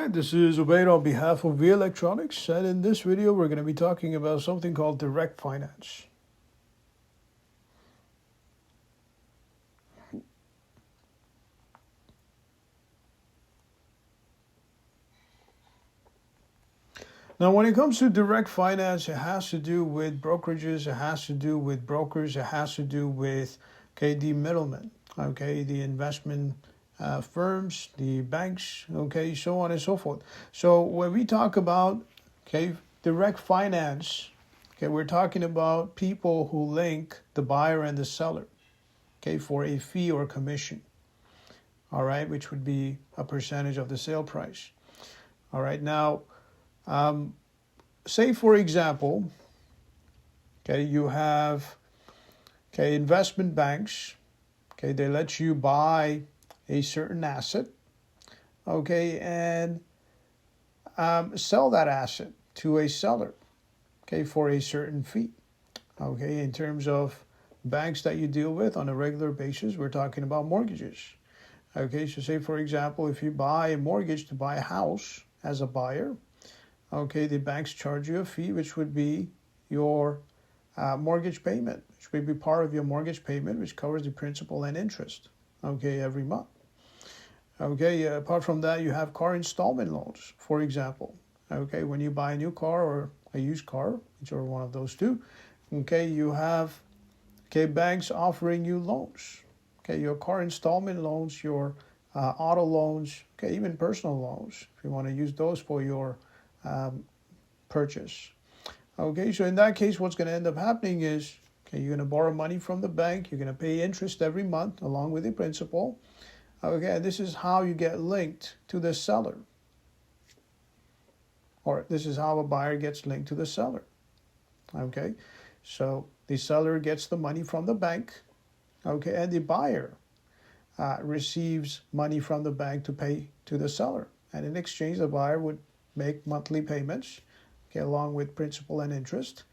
right, this is Ubaid on behalf of V Electronics, and in this video we're going to be talking about something called direct finance. Now, when it comes to direct finance, it has to do with brokerages, it has to do with brokers, it has to do with the middlemen, the investment firms, the banks, so on and so forth. So when we talk about direct finance, we're talking about people who link the buyer and the seller, for a fee or commission, all right, which would be a percentage of the sale price. All right, now, say for example, you have investment banks, they let you buy a certain asset, and sell that asset to a seller, for a certain fee. In terms of banks that you deal with on a regular basis, we're talking about mortgages. So say for example, if you buy a mortgage to buy a house as a buyer, the banks charge you a fee, which would be your mortgage payment, which would be part of your mortgage payment, which covers the principal and interest, every month. Apart from that, you have car installment loans, for example. When you buy a new car or a used car, whichever one of those two, you have banks offering you loans. Your car installment loans, your auto loans, even personal loans, if you want to use those for your purchase. So in that case, what's going to end up happening is, you're going to borrow money from the bank, you're going to pay interest every month along with the principal. This is how you get linked to the seller. Or this is how a buyer gets linked to the seller. So the seller gets the money from the bank, and the buyer receives money from the bank to pay to the seller. And in exchange, the buyer would make monthly payments, along with principal and interest.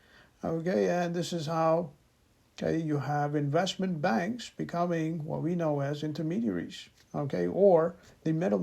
And this is how you have investment banks becoming what we know as intermediaries, or the middle